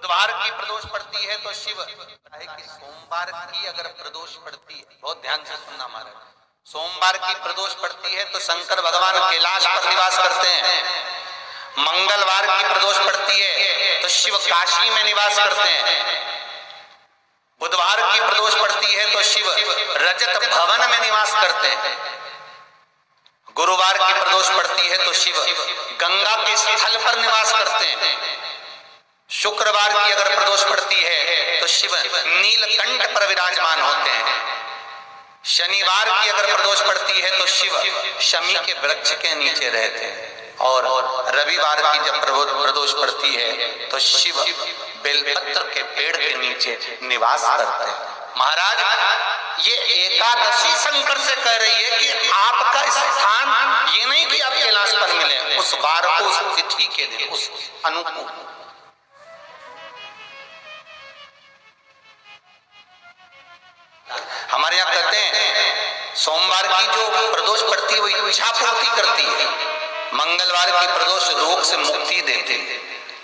बुधवार की प्रदोष पड़ती है तो शिव है कि सोमवार की अगर प्रदोष पड़ती है, बहुत ध्यान से सुनना महाराज, सोमवार की प्रदोष पड़ती है तो शंकर भगवान कैलाश पर निवास करते हैं। मंगलवार की प्रदोष पड़ती है तो शिव काशी में निवास करते हैं। बुधवार की प्रदोष पड़ती है तो शिव रजत भवन में निवास करते हैं। गुरुवार की प्रदोष पड़ती है तो शिव गंगा के स्थल पर निवास करते हैं। शुक्रवार की अगर प्रदोष पड़ती है तो शिव नीलकंठ पर विराजमान होते हैं। शनिवार की अगर प्रदोष पड़ती है तो शिव शमी के वृक्ष के नीचे रहते हैं। और रविवार की जब प्रदोष पड़ती है तो शिव बेलपत्र के पेड़ के नीचे निवास करते हैं। महाराज ये एकादशी शंकर से कह रही है कि आपका स्थान ये नहीं कि आप कैलाश पर मिले, उस वार को, उस तिथि के दिन, उस अनुकूल। हमारे यहाँ कहते हैं सोमवार की जो प्रदोष पड़ती है वो इच्छा पूर्ति करती है, मंगलवार की प्रदोष रोग से मुक्ति देती है,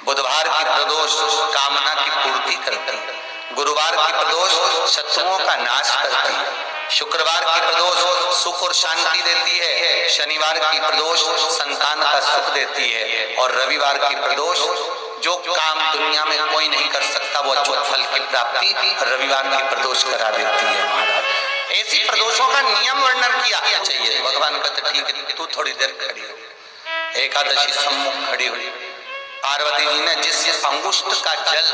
बुधवार की प्रदोष कामना की पूर्ति करती है, गुरुवार की प्रदोष शत्रुओं का नाश करती है, शुक्रवार की प्रदोष सुख और शांति देती है, शनिवार की प्रदोष संतान का सुख देती है, और रविवार की प्रदोष जो काम दुनिया में कोई नहीं कर सकता वो अच्युत फल की प्राप्ति रविवार की प्रदोष करा देती है। महाराज ऐसी प्रदोषों का नियम वर्णन किया चाहिए। भगवान कहते ठीक है तू थोड़ी देर खड़ी हो। एकादशी सम्मुख खड़ी हुई, पार्वती जी ने जिस अंगुष्ठ का जल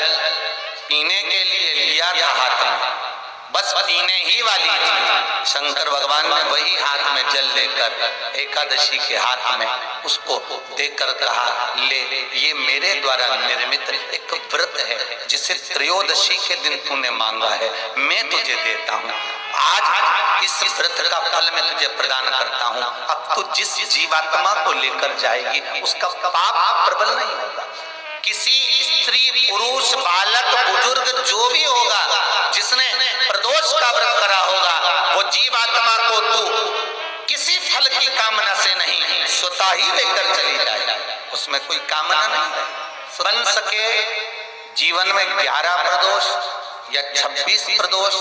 पीने के लिए लिया था हाथ में, बस पीने ही वाली थी, शंकर भगवान ने वही हाथ में जल लेकर एकादशी के हाथ में उसको देकर कहा ले, ये मेरे द्वारा निर्मित एक व्रत है जिसे त्रयोदशी के दिन तूने मांगा है, मैं तुझे देता हूँ। आज इस व्रत का फल मैं तुझे प्रदान करता हूँ। अब तू जिस जीवात्मा को लेकर जाएगी उसका पाप प्रबल नहीं होगा। किसी स्त्री, पुरुष, बालक, बुजुर्ग जो भी होगा जिसने प्रदोष का व्रत करा होगा वो जीवात्मा को तू किसी फल की कामना से नहीं स्वतः ही लेकर चली जाए, उसमें कोई कामना नहीं है। बन सके जीवन में 11 प्रदोष या 26 प्रदोष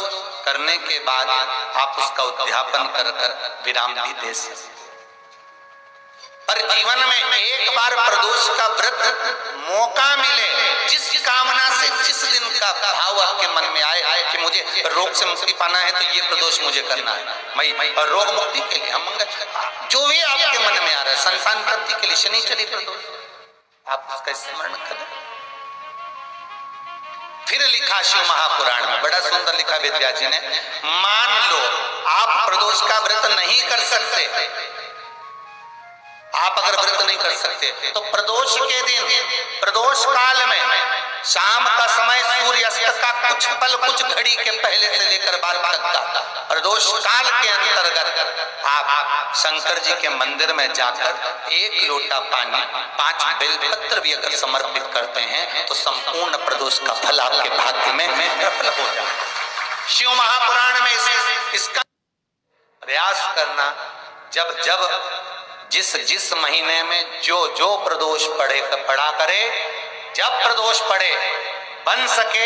करने के बाद आप उसका उद्यापन कर विराम भी दे सकते, पर जीवन में एक बार प्रदोष का व्रत मौका मिले, जिस कामना से जिस दिन का भाव आपके मन में आए कि मुझे रोग से मुक्ति पाना है तो ये प्रदोष मुझे करना है, मैं रोग मुक्ति के लिए हम जो भी आपके मन में आ रहा है, संतान प्राप्ति के लिए शनिचरी प्रदोष, आप उसका स्मरण करें। फिर लिखा शिव महापुराण में, बड़ा सुंदर लिखा वेदव्यास जी ने, मान लो आप प्रदोष का व्रत नहीं कर सकते, आप अगर व्रत नहीं कर सकते तो प्रदोष के दिन, प्रदोष काल में शाम का समय सूर्यास्त का कुछ पल, कुछ घड़ी के पहले से लेकर बाद तक का प्रदोष काल के अंतर्गत आप शंकर जी के मंदिर में जाकर 1 लोटा पानी, 5 बेलपत्र भी अगर समर्पित करते हैं तो संपूर्ण प्रदोष का फल आपके भाग्य में प्रबल हो जाए। शिव महापुराण में इसका प्रयास करना, जब जब जिस महीने में जो प्रदोष पड़ा करे, जब प्रदोष पड़े, बन सके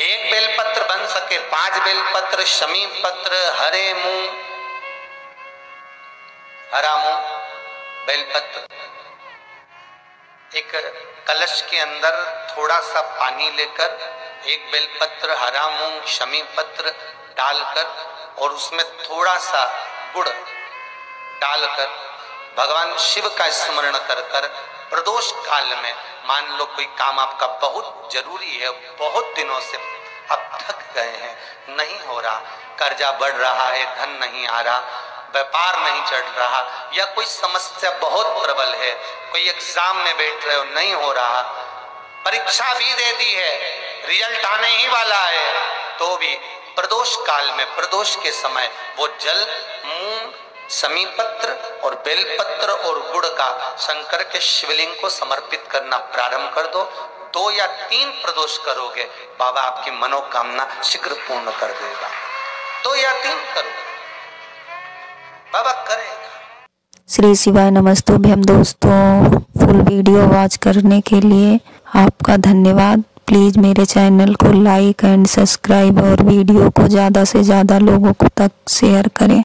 1 बेलपत्र, बन सके 5 बेलपत्र, शमी पत्र, हरे मूंग, हरा मूंग, बेलपत्र, एक कलश के अंदर थोड़ा सा पानी लेकर 1 बेलपत्र, हरा मूंग, शमी पत्र डालकर और उसमें थोड़ा सा गुड़ डालकर भगवान शिव का स्मरण कर कर प्रदोष काल में, मान लो कोई काम आपका बहुत जरूरी है, बहुत दिनों से आप थक गए हैं, नहीं हो रहा, कर्जा बढ़ रहा है, धन नहीं आ रहा, व्यापार नहीं चढ़ रहा, या कोई समस्या बहुत प्रबल है, कोई एग्जाम में बैठ रहे हो नहीं हो रहा, परीक्षा भी दे दी है, रिजल्ट आने ही वाला है, तो भी प्रदोष काल में, प्रदोष के समय वो जल, मूंग, शमी पत्र और बेलपत्र और गुड़ का शंकर के शिवलिंग को समर्पित करना प्रारंभ कर दो। 2 या 3 प्रदोष करोगे, बाबा आपकी मनोकामना शीघ्र पूर्ण कर देगा। 2 या 3 करो, बाबा करेगा। श्री शिवाय नमस्तुभ्यम। दोस्तों, फुल वीडियो वॉच करने के लिए आपका धन्यवाद। प्लीज़ मेरे चैनल को लाइक एंड सब्सक्राइब और वीडियो को ज़्यादा से ज़्यादा लोगों को तक शेयर करें।